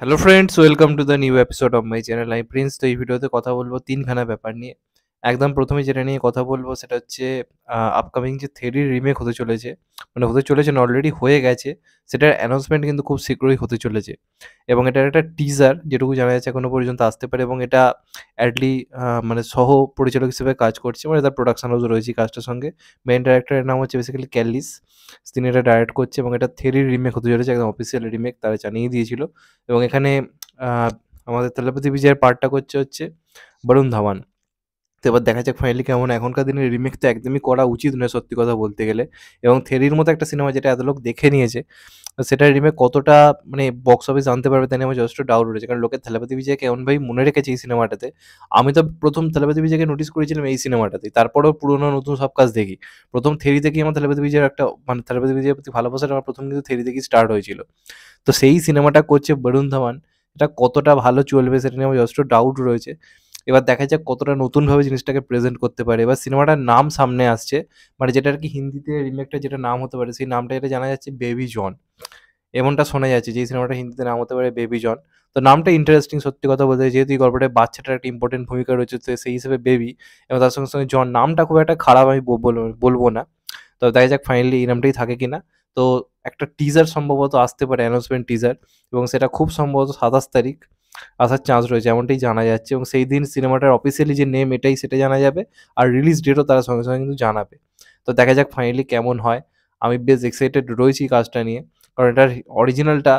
Hello friends, welcome to the new episode of my channel. আমি Prince. তো এই ভিডিওতে কথা বলবো তিনখানা ব্যাপার নিয়ে। একদম প্রথমে যেটা নিয়ে কথা বলবো সেটা হচ্ছে আপকামিং যে থেরির রিমেক হতে চলেছে, মানে হতে চলেছে না, অলরেডি হয়ে গেছে। সেটার অ্যানাউন্সমেন্ট কিন্তু খুব শীঘ্রই হতে চলেছে, এবং এটার একটা টিজার যেটুকু জানা যাচ্ছে এখনো পর্যন্ত আসতে পারে, এবং এটা অ্যাডলি মানে সহ পরিচালক হিসেবে কাজ করছে, মানে তার প্রোডাকশন হাউস রয়েছে কাজটার সঙ্গে। মেইন ডাইরেক্টরের নাম হচ্ছে বেসিক্যালি ক্যালিস। তিনি এটা ডাইরেক্ট করছে, এবং এটা থেরির রিমেক হতে চলেছে, একদম অফিসিয়াল রিমেক তারা জানিয়ে দিয়েছিল। এবং এখানে আহ, আমাদের তেলাপতি বিজয়ের পার্টটা করছে হচ্ছে বরুণ ধাওয়ান। তো এবার দেখা যাক ফাইনালি কেমন। এখনকার দিনে রিমেক তো একদমই করা উচিত নয় সত্যি কথা বলতে গেলে, এবং থেরির মতো একটা সিনেমা যেটা এত লোক দেখে নিয়েছে, তো সেটার রিমেক কতটা মানে বক্স অফিস আনতে পারবে তাই নিয়ে আমার যথেষ্ট ডাউট রয়েছে। কারণ লোকের তেলাপতি বিজয়কে এমনভাবে মনে রেখেছে এই সিনেমাটাতে। আমি তো প্রথম তেলাপতি বিজয়কে নোটিস করেছিলাম এই সিনেমাটাতেই, তারপরেও পুরোনো নতুন সব কাজ দেখি। প্রথম থেরি থেকেই আমার তেলাপতি বিজয়ের একটা মানে তেলাপতি বিজয়ের প্রতি ভালোবাসাটা আমার প্রথম কিন্তু থেরি থেকেই স্টার্ট হয়েছিল। তো সেই সিনেমাটা করছে বরুণ ধাওয়ান। এটা কতটা ভালো চলবে সেটা নিয়ে আমার যথেষ্ট ডাউট রয়েছে। এবার দেখা যাক কতটা নতুনভাবে জিনিসটাকে প্রেজেন্ট করতে পারে। এবার সিনেমাটার নাম সামনে আসছে, মানে যেটা আর কি হিন্দিতে রিমেকটা যেটা নাম হতে পারে, সেই নামটা এটা জানা যাচ্ছে বেবি জন। এমনটা শোনা যাচ্ছে যে এই সিনেমাটা হিন্দিতে নাম হতে পারে বেবি জন। তো নামটা ইন্টারেস্টিং সত্যি কথা বলতে, যেহেতু এই গল্পটায় বাচ্চাটার একটা ইম্পর্টেন্ট ভূমিকা রয়েছে, তো সেই হিসেবে বেবি, এবং তার সঙ্গে সঙ্গে জন নামটা খুব একটা খারাপ আমি বলবো না। তো দেখা যাক ফাইনালি এই নামটাই থাকে কিনা। তো একটা টিজার সম্ভবত আসতে পারে, অ্যানাউন্সমেন্ট টিজার, এবং সেটা খুব সম্ভবত 27 তারিখ আসার চান্স রয়েছে এমনটাই জানা যাচ্ছে। এবং সেই দিন সিনেমাটার অফিসিয়ালি যে নেম এটাই সেটা জানা যাবে, আর রিলিজ ডেটও তারা সঙ্গে সঙ্গে কিন্তু জানাবে। তো দেখা যাক ফাইনালি কেমন হয়। আমি বেশ এক্সাইটেড রয়েছি কাজটা নিয়ে, কারণ এটার অরিজিনালটা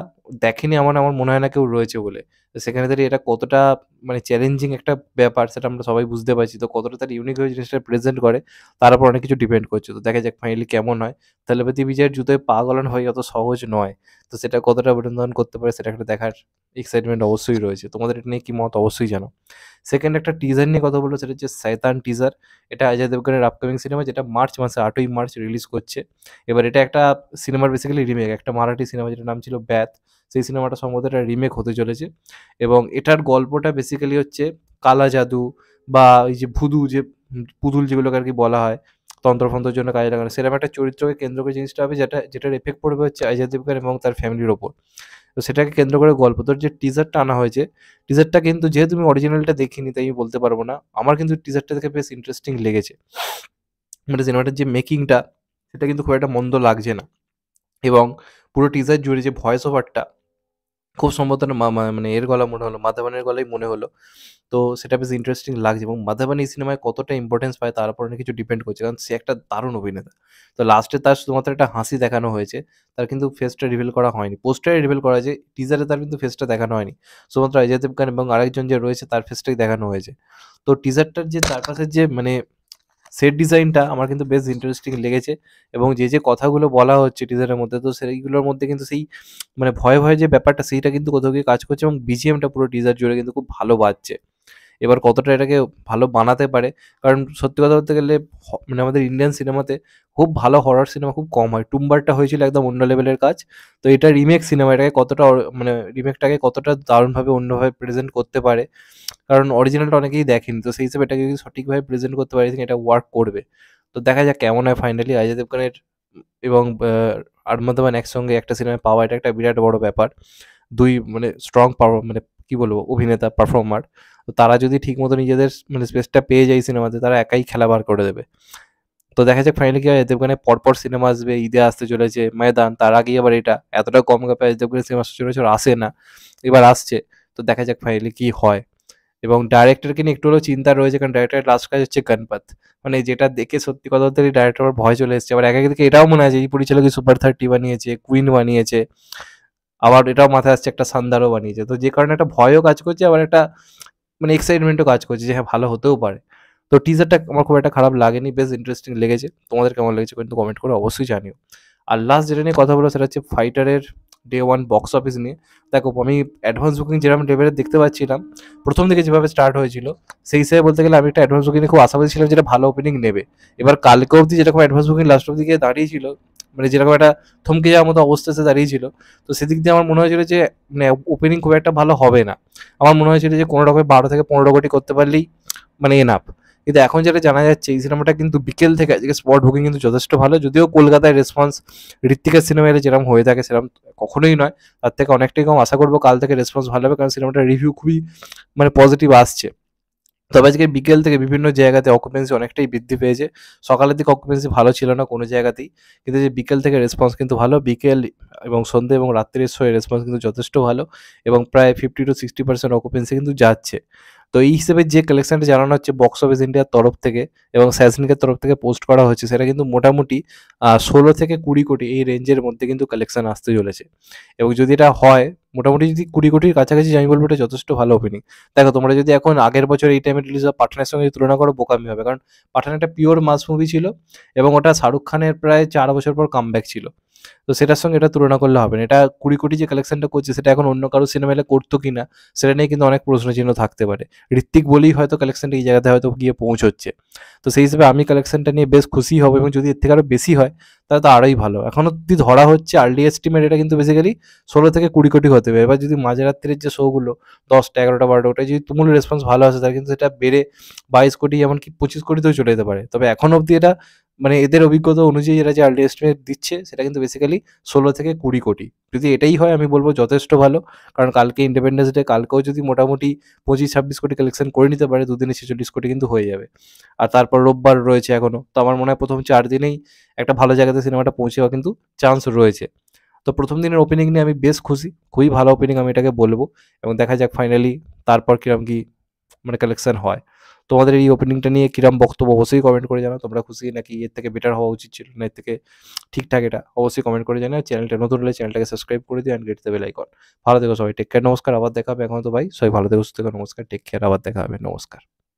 দেখেনি আমার আমার মনে হয় না কেউ রয়েছে বলে। তো সেখানে দাঁড়িয়ে এটা কতটা মানে চ্যালেঞ্জিং একটা ব্যাপার সেটা আমরা সবাই বুঝতে পারছি। তো কতটা তার ইউনিক হয়ে জিনিসটা প্রেজেন্ট করে তার উপর অনেক কিছু ডিপেন্ড করছে। তো দেখা যাক ফাইনালি কেমন হয়। তেলাপতি বিজয়ের জুতোয় পা গলানো হয় অত সহজ নয়। তো সেটা কতটা বৃন্দাবন করতে পারে সেটা একটা দেখার এক্সাইটমেন্ট অবশ্যই রয়েছে। তোমাদের এটা নিয়ে কি মত অবশ্যই জানাও। সেকেন্ড একটা টিজার নিয়ে কথা বলবো, সেটা হচ্ছে শয়তান টিজার। এটা অজয় দেবগনের আপকামিং সিনেমা, যেটা মার্চ মাসে 8ই মার্চ রিলিজ করছে। এবার এটা একটা সিনেমার বেসিক্যালি রিমেক, একটা মারাঠি সিনেমা যেটার নাম ছিল ব্যাথ। সেই সিনেমাটা সম্ভবত একটা রিমেক হতে চলেছে, এবং এটার গল্পটা বেসিক্যালি হচ্ছে কালা জাদু বা এই যে ভুদু যে পুতুল যেগুলোকে আর কি বলা হয় তন্ত্রফন্ত্রের জন্য কাজে লাগানো, সেরকম একটা চরিত্রকে কেন্দ্র করে জিনিসটা হবে, যেটার এফেক্ট পড়বে হচ্ছে অজয় দেবগন এবং তার ফ্যামিলির ওপর। তো সেটাকে কেন্দ্র করে গল্প। তোর যে টিজারটা আনা হয়েছে, টিজারটা কিন্তু যেহেতু আমি অরিজিনালটা দেখিনি তাই আমি বলতে পারবো না, আমার কিন্তু টিজারটা দেখে বেশ ইন্টারেস্টিং লেগেছে। মানে সিনেমাটার যে মেকিংটা সেটা কিন্তু খুব একটা মন্দ লাগছে না, এবং পুরো টিজার জুড়ে যে ভয়েস ওভারটা খুব সম্ভবত না মানে এর গলা মনে হলো, মাধবনের গলাই মনে হলো। তো সেটা বেশ ইন্টারেস্টিং লাগছে, এবং মাধবন এই সিনেমায় কতটা ইম্পর্টেন্স পায় তার উপর অনেক কিছু ডিপেন্ড করছে, কারণ সে একটা দারুণ অভিনেতা। তো লাস্টে তার শুধুমাত্র একটা হাসি দেখানো হয়েছে, তার কিন্তু ফেসটা রিভিল করা হয়নি। পোস্টারে রিভিল করা হয়েছে, টিজারে তার কিন্তু ফেসটা দেখানো হয়নি। শুধুমাত্র অজয় দেবগন এবং আরেকজন যে রয়েছে তার ফেসটাই দেখানো হয়েছে। তো টিজারটার যে চারপাশের যে মানে সেট ডিজাইনটা আমার কিন্তু বেশ ইন্টারেস্টিং লেগেছে, এবং যে কথাগুলো বলা হচ্ছে টিজারের মধ্যে, তো সেইগুলোর মধ্যে কিন্তু সেই মানে ভয়ে ভয়ে যে ব্যাপারটা সেইটা কিন্তু কোথাও গিয়ে কাজ করছে, এবং বিজিএমটা পুরো টিজার জুড়ে কিন্তু খুব ভালো বাজছে। এবার কতটা এটাকে ভালো বানাতে পারে, কারণ সত্যি কথা বলতে গেলে মানে আমাদের ইন্ডিয়ান সিনেমাতে খুব ভালো হরর সিনেমা খুব কম হয়। টুম্বারটা হয়েছিল একদম অন্য লেভেলের কাজ। তো এটা রিমেক সিনেমা, এটাকে কতটা মানে রিমেকটাকে কতটা দারুণভাবে অন্যভাবে প্রেজেন্ট করতে পারে, কারণ অরিজিনালটা অনেকেই দেখেনি। তো সেই হিসেবে এটাকে যদি সঠিকভাবে প্রেজেন্ট করতে পারে এটা ওয়ার্ক করবে। তো দেখা যাক কেমন হয় ফাইনালি। অজয় দেবগনের এবং আরমান দেওয়ান একসঙ্গে একটা সিনেমায় পাওয়া এটা একটা বিরাট বড় ব্যাপার। দুই মানে স্ট্রং পাওয়ার মানে কি বলবো অভিনেতা পারফর্মার। তো তারা যদি ঠিকমতো নিজেদের মানে স্পেসটা পেয়ে যায় সিনেমাতে, তারা একাই খেলা বার করে দেবে। তো দেখা যাক ফাইনালি কি হয়। দেবগানের পরপর সিনেমা আসবে, ঈদে আসতে চলেছে ময়দান, তার আগেই আবার এটা এতটা কম গ্যাপে দেবগানের সিনেমা সচরাচর আসে না, এবার আসছে। তো দেখা যাক ফাইনালি কি হয়। এবং ডাইরেক্টরকে নিয়ে একটু হলেও চিন্তা রয়েছে, কারণ ডাইরেক্টরের লাস্ট কাজ হচ্ছে গণপত। মানে যেটা দেখে সত্যি কথা বলতে ডাইরেক্টর আবার ভয় চলে এসেছে। আবার একদিকে এটাও মনে আছে এই পরিচালকই সুপার 30 বানিয়েছে, কুইন বানিয়েছে, আবার এটাও মাথায় আসছে একটা সান্দারও বানিয়েছে। তো যে কারণে একটা ভয়ও কাজ করছে, আবার একটা মানে এক্সাইটমেন্টও কাজ করছে যে হ্যাঁ ভালো হতেও পারে। তো টিজারটা আমার খুব একটা খারাপ লাগেনি, বেশ ইন্টারেস্টিং লেগেছে। তোমাদের কেমন লেগেছে কিন্তু কমেন্ট করে অবশ্যই জানিও। আর লাস্ট যেটা নিয়ে কথা বলবো সেটা হচ্ছে ফাইটারের ডে ওয়ান বক্স অফিস নিয়ে। দেখো আমি অ্যাডভান্স বুকিং যেরকম লেভেলে দেখতে পাচ্ছিলাম, প্রথম দিকে যেভাবে স্টার্ট হয়েছিল সেই হিসেবে বলতে গেলে আমি একটা অ্যাডভান্স বুকিং খুব আশাবাদী ছিলাম যেটা ভালো ওপেনিং নেবে। এবার কালকে অবধি যেরকম অ্যাডভান্স বুকিং লাস্ট অব্দি গিয়ে দাঁড়িয়েছিল, মানে যেরকম একটা থমকে যাওয়ার মতো অবস্থা এসে দাঁড়িয়েছিল, তো সেদিক দিয়ে আমার মনে হয়েছিল যে মানে ওপেনিং খুব একটা ভালো হবে না। আমার মনে হয়েছিল যে কোনো রকমের 12 থেকে 15 কোটি করতে পারলেই মানে এনাফ। কিন্তু এখন যেটা জানা যাচ্ছে এই সিনেমাটা কিন্তু বিকেল থেকে আজকে স্পট বুকিং কিন্তু যথেষ্ট ভালো। যদিও কলকাতায় রেসপন্স ঋত্বিকের সিনেমা এলে যেরকম হয়ে থাকে সেরকম কখনোই নয়। তার থেকে অনেকটাই কম। আশা করব কাল থেকে রেসপন্স ভালো হবে, কারণ সিনেমাটার রিভিউ খুবই মানে পজিটিভ আসছে। তবে আজকে বিকেল থেকে বিভিন্ন জায়গাতে অকুপেন্সি অনেকটাই বৃদ্ধি পেয়েছে। সকালের দিকে অকুপেন্সি ভালো ছিল না কোনো জায়গাতেই। কিন্তু যে বিকেল থেকে রেসপন্স কিন্তু ভালো। বিকেল এবং সন্ধ্যে এবং রাত্রির শোয়ে রেসপন্স কিন্তু যথেষ্ট ভালো এবং প্রায় 50-60% অকুপেন্সি কিন্তু যাচ্ছে। তো এই হিসেবে যে কালেকশনটা জানানো হচ্ছে বক্স অফিস ইন্ডিয়ার তরফ থেকে এবং স্যাজনিকের তরফ থেকে পোস্ট করা হচ্ছে, সেটা কিন্তু মোটামুটি 16 থেকে 20 কোটি এই রেঞ্জের মধ্যে কিন্তু কালেকশন আসতে চলেছে। এবং যদি এটা হয়, মোটামুটি যদি 20 কোটির কাছাকাছি, আমি বলব এটা যথেষ্ট ভালো ওপেনিং। দেখো তোমরা যদি এখন আগের বছর এই টাইমে রিলিজ হওয়া পাঠানের সঙ্গে তুলনা করো, বোকামি হবে। কারণ পাঠান একটা পিওর মাস মুভি ছিল এবং ওটা শাহরুখ খানের প্রায় 4 বছর পর কামব্যাক ছিল। তো সেটার সঙ্গে এটা তুলনা করলে হবে না। এটা 20 কোটি যে কালেকশনটা করছে সেটা এখন অন্য কারো সিনেমা এলে করতো কিনা সেটা নিয়ে কিন্তু অনেক প্রশ্নচিহ্ন থাকতে পারে। ঋত্বিক বলেই হয়তো কালেকশনটা এই জায়গাতে হয়তো গিয়ে পৌঁছচ্ছে। তো সেই হিসেবে আমি কালেকশনটা নিয়ে বেশ খুশি হব, এবং যদি এর থেকে আরও বেশি হয় তাহলে তো আরোই ভালো। এখন অব্দি ধরা হচ্ছে আর্লি এস্টিমেট এটা কিন্তু বেসিক্যালি 16 থেকে 20 কোটি হতে হবে। এবার যদি মাঝরাত্রির যে শোগুলো 10টা 11টা 12টা, ওটায় যদি তুমুল রেসপন্স ভালো আসে তাহলে কিন্তু সেটা বেড়ে 22 কোটি এমনকি 25 কোটিতেও চলে যেতে পারে। তবে এখন অব্দি এটা মানে এদের অভিজ্ঞতা অনুযায়ী এরা যে আর্লি এস্টিমেট দিচ্ছে সেটা কিন্তু বেসিক্যালি 16 থেকে 20 কোটি। যদি এটাই হয় আমি বলব যথেষ্ট ভালো। কারণ কালকে ইন্ডিপেন্ডেন্স ডে, কালকেও যদি মোটামুটি 25-26 কোটি কালেকশন করে নিতে পারে, দুদিনে 46 কোটি কিন্তু হয়ে যাবে। আর তারপর রোববার রয়েছে এখনো। তো আমার মনে হয় প্রথম 4 দিনেই একটা ভালো জায়গাতে সিনেমাটা পৌঁছে যাওয়ার কিন্তু চান্স রয়েছে। তো প্রথম দিনের ওপেনিং নিয়ে আমি বেশ খুশি। খুবই ভালো ওপেনিং আমি এটাকে বলব, এবং দেখা যাক ফাইনালি তারপর কিরম কি মানে কালেকশন হয়। তোমাদের এই ওপেনিংটা নিয়ে কিরম বক্তব্য অবশ্যই কমেন্ট করে জানাও। তোমরা খুশি নাকি এর থেকে বেটার হওয়া উচিত ছিল, না এর থেকে ঠিকঠাক এটা অবশ্যই কমেন্ট করে জানাও। চ্যানেলটা নতুন হলে চ্যানেলটাকে সাবস্ক্রাইব করে দিও, and get the bell icon. ভালো থেকো সবাই, টেক কেয়ার, নমস্কার, আবার দেখা হবে। এখন তো ভাই সবাই ভালো থেকো, সুস্থ থেকো, নমস্কার, টেক কেয়ার, আবার দেখা হবে, নমস্কার।